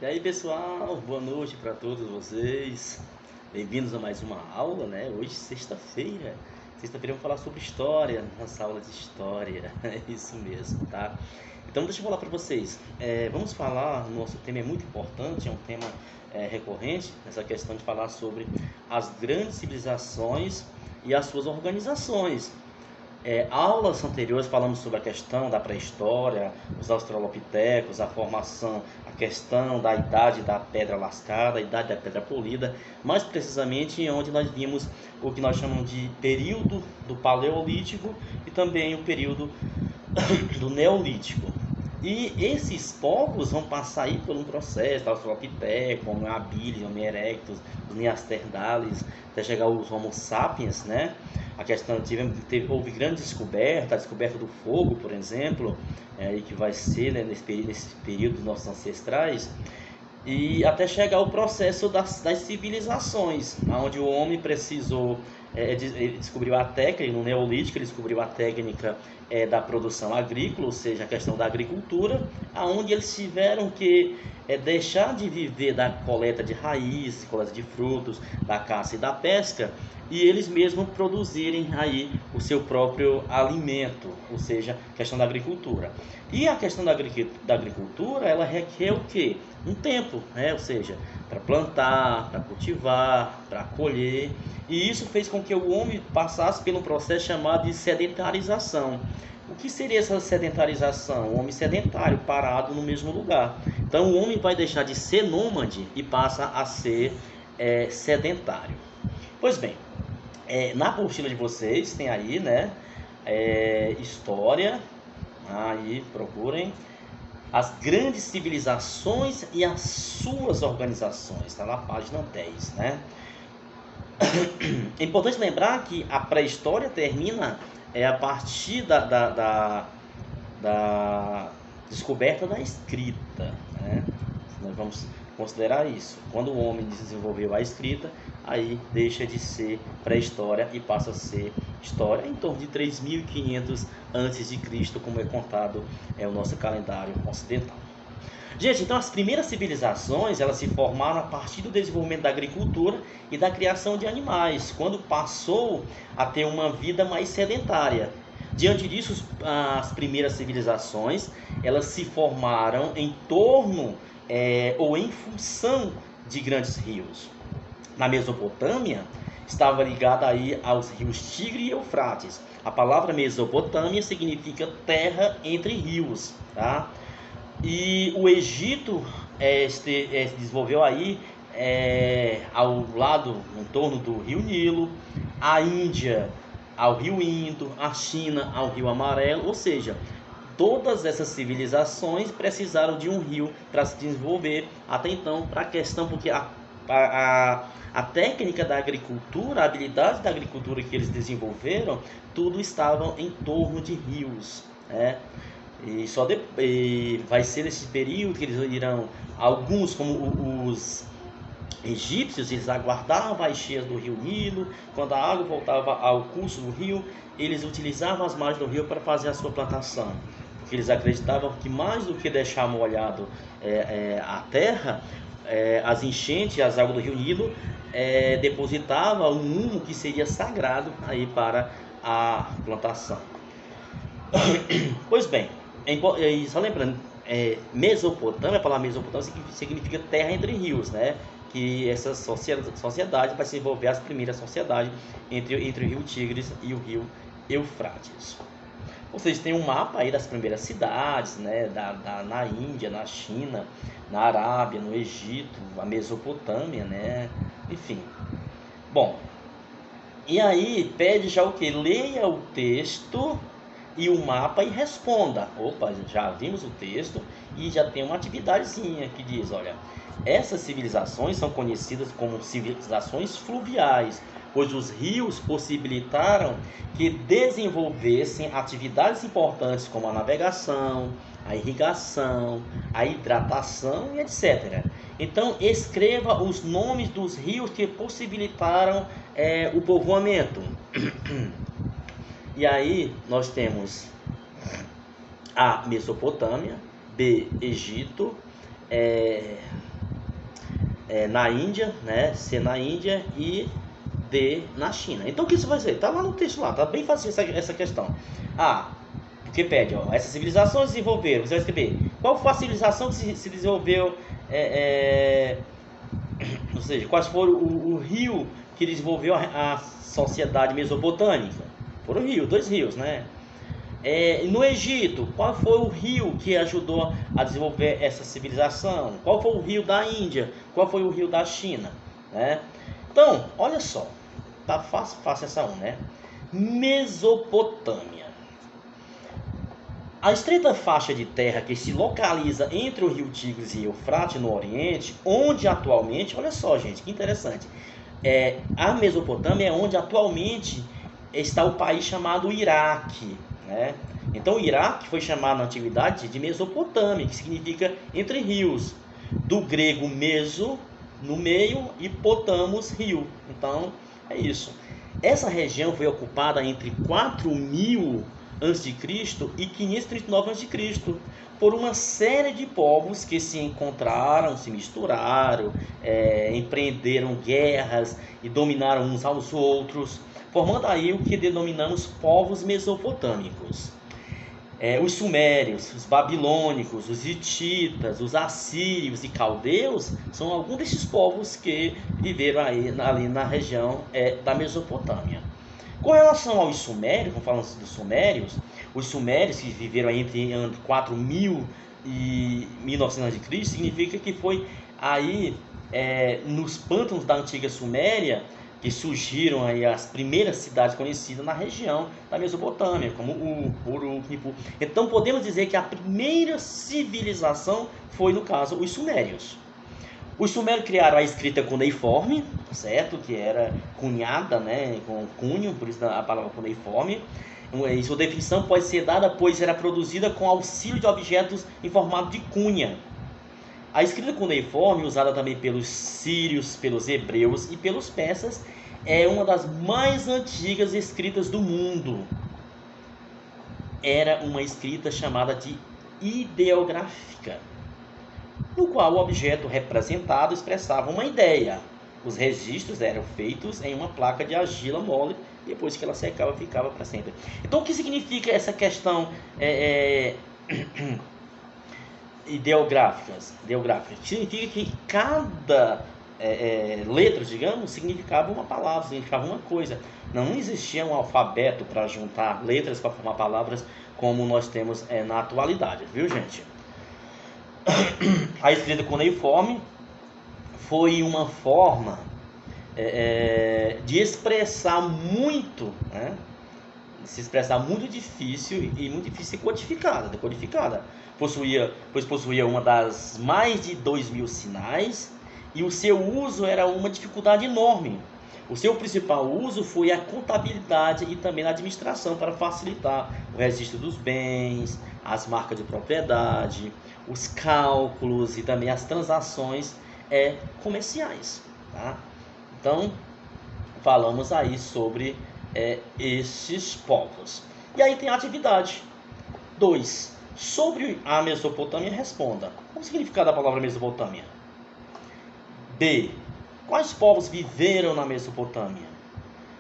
E aí pessoal, boa noite para todos vocês. Bem-vindos a mais uma aula, né? Hoje sexta-feira. Sexta-feira vamos falar sobre história, nossa aula de história. É isso mesmo, tá? Então deixa eu falar para vocês. Vamos falar, nosso tema é muito importante, é um tema recorrente, essa questão de falar sobre as grandes civilizações e as suas organizações. Aulas anteriores falamos sobre a questão da pré-história, os australopitecos, a formação, a questão da idade da pedra lascada, a idade da pedra polida, mais precisamente onde nós vimos o que nós chamamos de período do Paleolítico e também o período do Neolítico. E esses povos vão passar aí por um processo, Australopithecus, Homo habilis, Homo erectus, os Neanderthales, até chegar aos Homo sapiens, né? A questão houve grande descoberta, a descoberta do fogo, por exemplo, e que vai ser, né, nesse período dos nossos ancestrais, e até chegar ao processo das civilizações, onde o homem precisou, ele descobriu a técnica, no Neolítico ele descobriu a técnica da produção agrícola, ou seja, a questão da agricultura, aonde eles tiveram que deixar de viver da coleta de raízes, coleta de frutos, da caça e da pesca, e eles mesmos produzirem aí o seu próprio alimento, ou seja, a questão da agricultura. E a questão da agricultura, ela requer o quê? Um tempo, né? Ou seja, para plantar, para cultivar, para colher. E isso fez com que o homem passasse por um processo chamado de sedentarização. O que seria essa sedentarização? O homem sedentário, parado no mesmo lugar. Então o homem vai deixar de ser nômade e passa a ser sedentário. Pois bem, na apostila de vocês tem aí, né, história, aí procurem as grandes civilizações e as suas organizações, está na página 10, né? É importante lembrar que a pré-história termina a partir da descoberta da escrita, né? Nós vamos considerar isso. Quando o homem desenvolveu a escrita, aí deixa de ser pré-história e passa a ser história em torno de 3.500 a.C., como é contado o nosso calendário ocidental. Gente, então as primeiras civilizações, elas se formaram a partir do desenvolvimento da agricultura e da criação de animais, quando passou a ter uma vida mais sedentária. Diante disso, as primeiras civilizações, elas se formaram em torno ou em função de grandes rios. Na Mesopotâmia, estava ligada aí aos rios Tigre e Eufrates. A palavra Mesopotâmia significa terra entre rios, tá? E o Egito se desenvolveu aí ao lado, em torno do rio Nilo, a Índia ao rio Indo, a China ao rio Amarelo, ou seja, todas essas civilizações precisaram de um rio para se desenvolver até então, para a questão, porque a técnica da agricultura, a habilidade da agricultura que eles desenvolveram, tudo estava em torno de rios, né? E vai ser nesse período que eles irão, alguns como os egípcios, eles aguardavam as cheias do rio Nilo, quando a água voltava ao curso do rio, eles utilizavam as margens do rio para fazer a sua plantação, porque eles acreditavam que mais do que deixar molhado a terra, as enchentes, as águas do rio Nilo depositavam um humo que seria sagrado aí para a plantação. Pois bem, só lembrando, Mesopotâmia, a palavra Mesopotâmia significa terra entre rios, né? Que essa sociedade vai se desenvolver, as primeiras sociedades entre o rio Tigres e o rio Eufrates. Vocês têm um mapa aí das primeiras cidades, né? Na Índia, na China, na Arábia, no Egito, a Mesopotâmia, né? Enfim. Bom, e aí pede já o que? Leia o texto e o mapa e responda. Opa, já vimos o texto e já tem uma atividadezinha que diz, olha, essas civilizações são conhecidas como civilizações fluviais, pois os rios possibilitaram que desenvolvessem atividades importantes como a navegação, a irrigação, a hidratação e etc. Então escreva os nomes dos rios que possibilitaram o povoamento. E aí nós temos A. Mesopotâmia, B. Egito, na Índia, né? C na Índia e D na China. Então o que isso vai dizer? Tá lá no texto lá, tá bem fácil essa questão. Porque pede, ó, essas civilizações desenvolveram, você vai escrever, qual foi a civilização que se desenvolveu, ou seja, quais foram o rio que desenvolveu a sociedade mesopotâmica? Foram dois rios, né? No Egito, qual foi o rio que ajudou a desenvolver essa civilização? Qual foi o rio da Índia? Qual foi o rio da China? Né? Então, olha só, tá fácil essa um, né? Mesopotâmia. A estreita faixa de terra que se localiza entre o rio Tigres e Eufrates no Oriente, onde atualmente, olha só gente, que interessante, a Mesopotâmia é onde atualmente está o país chamado Iraque, né? Então o Iraque foi chamado na antiguidade de Mesopotâmia, que significa entre rios, do grego meso, no meio, e potamos, rio. Então é isso. Essa região foi ocupada entre 4000 a.C. e 539 a.C. por uma série de povos que se encontraram, se misturaram, empreenderam guerras e dominaram uns aos outros, formando aí o que denominamos povos mesopotâmicos. Os sumérios, os babilônicos, os hititas, os assírios e caldeus são alguns desses povos que viveram aí, ali na região da Mesopotâmia. Com relação aos sumérios, vamos falar dos sumérios, os sumérios que viveram aí entre 4000 e 1900 a.C., significa que foi aí nos pântanos da antiga Suméria que surgiram aí as primeiras cidades conhecidas na região da Mesopotâmia, como Uruk. Então podemos dizer que a primeira civilização foi, no caso, os sumérios. Os sumérios criaram a escrita cuneiforme, certo? Que era cunhada, né? Com cunho, por isso a palavra cuneiforme. E sua definição pode ser dada, pois era produzida com auxílio de objetos em formato de cunha. A escrita cuneiforme, usada também pelos sírios, pelos hebreus e pelos persas, é uma das mais antigas escritas do mundo. Era uma escrita chamada de ideográfica, no qual o objeto representado expressava uma ideia. Os registros eram feitos em uma placa de argila mole, depois que ela secava, ficava para sempre. Então, o que significa essa questão ideográficas? Significa que cada letra, digamos, significava uma palavra, significava uma coisa. Não existia um alfabeto para juntar letras para formar palavras como nós temos na atualidade, viu, gente? A escrita cuneiforme foi uma forma de expressar muito, né? Se expressar muito difícil e muito difícil de ser decodificada. Possuía uma das mais de 2000 sinais e o seu uso era uma dificuldade enorme. O seu principal uso foi a contabilidade e também a administração para facilitar o registro dos bens, as marcas de propriedade, os cálculos e também as transações comerciais. Tá? Então, falamos aí sobre esses povos. E aí tem a atividade 2. Sobre a Mesopotâmia, responda. Qual o significado da palavra Mesopotâmia? B. Quais povos viveram na Mesopotâmia?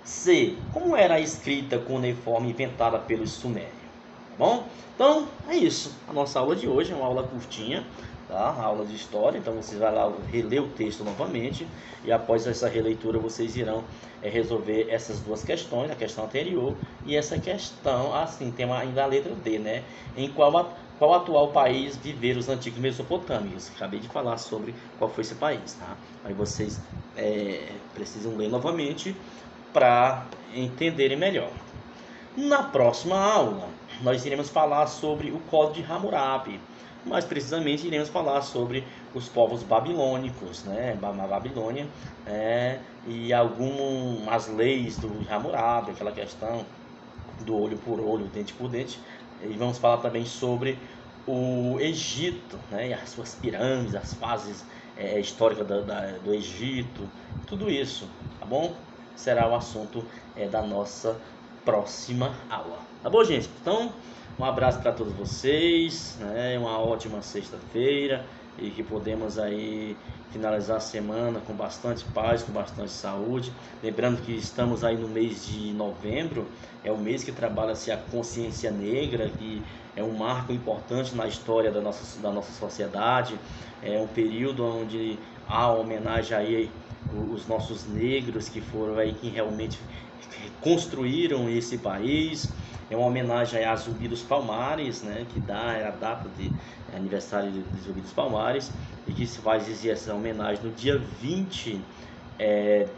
C. Como era a escrita cuneiforme inventada pelos sumérios? Tá bom? Então, é isso. A nossa aula de hoje é uma aula curtinha, tá? A aula de história. Então, vocês vão lá reler o texto novamente. E após essa releitura, vocês irão resolver essas duas questões, a questão anterior e essa questão, assim, tem ainda a letra D, né? Em qual atual país viveram os antigos mesopotâmicos? Acabei de falar sobre qual foi esse país, tá? Aí vocês precisam ler novamente para entenderem melhor. Na próxima aula, nós iremos falar sobre o Código de Hammurabi. Mais precisamente, iremos falar sobre os povos babilônicos, né? Na Babilônia, e algumas leis do Hammurabi, aquela questão do olho por olho, dente por dente. E vamos falar também sobre o Egito, né? E as suas pirâmides, as fases históricas do Egito, tudo isso, tá bom? Será o assunto da nossa próxima aula. Tá bom, gente? Então, um abraço para todos vocês, né? Uma ótima sexta-feira e que podemos aí finalizar a semana com bastante paz, com bastante saúde. Lembrando que estamos aí no mês de novembro, é o mês que trabalha-se a consciência negra, que é um marco importante na história da nossa sociedade, é um período onde há homenagem aí os nossos negros que foram aí que realmente construíram esse país. É uma homenagem a Zumbi dos Palmares, né, que é a data de aniversário de Zumbi dos Palmares, e que se vai exigir essa homenagem no dia 20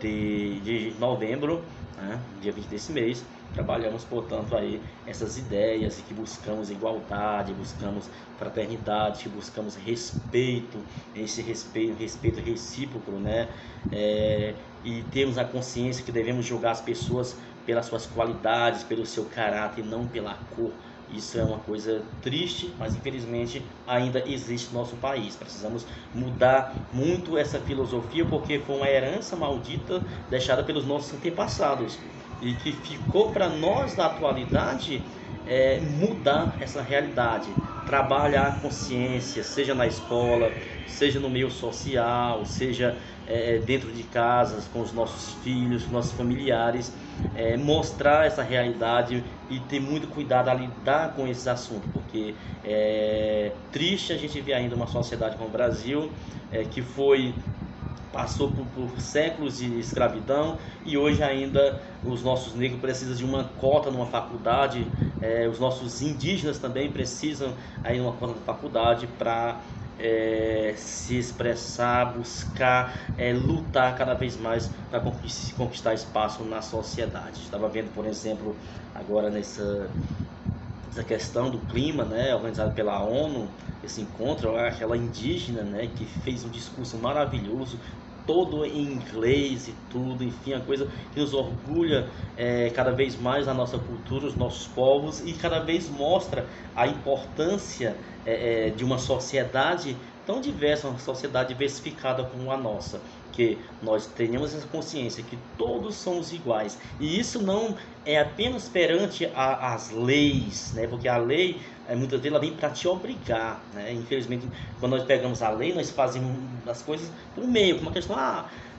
de novembro, né, dia 20 desse mês. Trabalhamos, portanto, aí essas ideias e que buscamos igualdade, buscamos fraternidade, que buscamos respeito, esse respeito recíproco, né? E temos a consciência que devemos julgar as pessoas pelas suas qualidades, pelo seu caráter, não pela cor. Isso é uma coisa triste, mas infelizmente ainda existe no nosso país. Precisamos mudar muito essa filosofia, porque foi uma herança maldita deixada pelos nossos antepassados e que ficou para nós da atualidade mudar essa realidade, trabalhar a consciência, seja na escola, seja no meio social, seja dentro de casas, com os nossos filhos, nossos familiares, mostrar essa realidade e ter muito cuidado a lidar com esses assuntos, porque é triste a gente ver ainda uma sociedade como o Brasil, que passou por séculos de escravidão, e hoje ainda os nossos negros precisam de uma cota numa faculdade, os nossos indígenas também precisam aí de uma cota na faculdade para se expressar, buscar, lutar cada vez mais para conquistar espaço na sociedade. Estava vendo, por exemplo, agora nessa questão do clima, né, organizado pela ONU, esse encontro, aquela indígena, né, que fez um discurso maravilhoso, todo em inglês e tudo, enfim, a coisa que nos orgulha cada vez mais a nossa cultura, os nossos povos, e cada vez mostra a importância de uma sociedade tão diversa, uma sociedade diversificada como a nossa, que nós tenhamos essa consciência que todos somos iguais, e isso não é apenas perante as leis, né? Porque a lei muitas vezes ela vem para te obrigar, né? Infelizmente, quando nós pegamos a lei, nós fazemos as coisas por meio, como uma questão,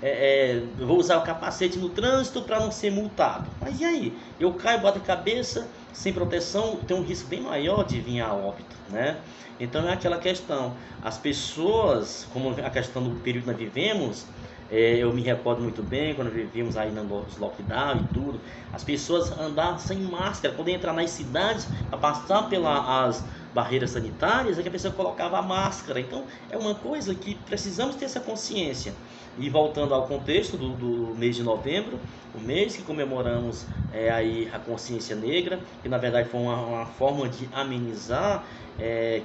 eu vou usar o capacete no trânsito para não ser multado, mas e aí? Eu caio, bato a cabeça sem proteção, tem um risco bem maior de vir a óbito, né? Então é aquela questão, as pessoas, como a questão do período que nós vivemos, eu me recordo muito bem quando vivíamos aí nos lockdown e tudo, as pessoas andavam sem máscara, quando entrar nas cidades, a passar pelas barreiras sanitárias, é que a pessoa colocava a máscara. Então é uma coisa que precisamos ter essa consciência. E voltando ao contexto do mês de novembro, o mês que comemoramos aí a consciência negra, que na verdade foi uma forma de amenizar,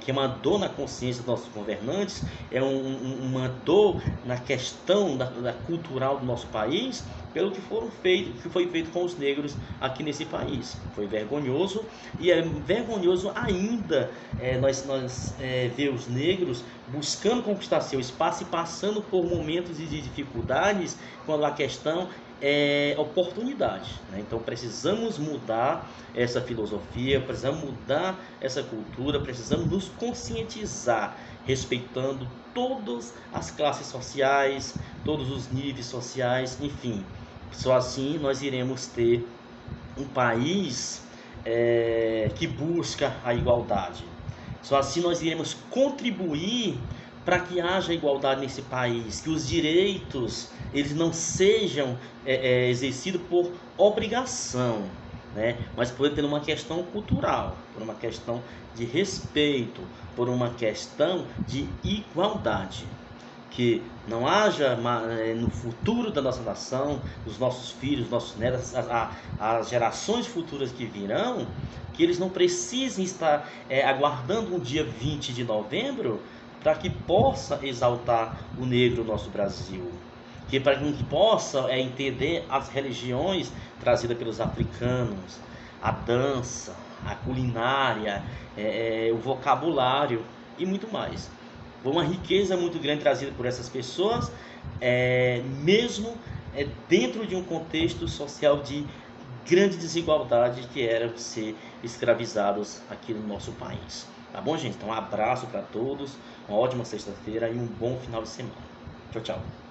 que é uma dor na consciência dos nossos governantes, uma dor na questão da cultural do nosso país, pelo que foi feito com os negros aqui nesse país. Foi vergonhoso, e é vergonhoso ainda nós ver os negros buscando conquistar seu espaço e passando por momentos de dificuldades, quando a questão oportunidade, né? Então precisamos mudar essa filosofia, precisamos mudar essa cultura, precisamos nos conscientizar, respeitando todas as classes sociais, todos os níveis sociais, enfim. Só assim nós iremos ter um país que busca a igualdade. Só assim nós iremos contribuir para que haja igualdade nesse país, que os direitos eles não sejam exercidos por obrigação, né? Mas por uma questão cultural, por uma questão de respeito, por uma questão de igualdade. Que não haja no futuro da nossa nação, dos nossos filhos, nossos netos, as gerações futuras que virão, que eles não precisem estar aguardando um dia 20 de novembro para que possa exaltar o negro no nosso Brasil, que para que possa entender as religiões trazidas pelos africanos, a dança, a culinária, o vocabulário e muito mais. Foi uma riqueza muito grande trazida por essas pessoas, mesmo dentro de um contexto social de grande desigualdade, que era ser escravizados aqui no nosso país. Tá bom, gente? Então, um abraço para todos, uma ótima sexta-feira e um bom final de semana. Tchau, tchau.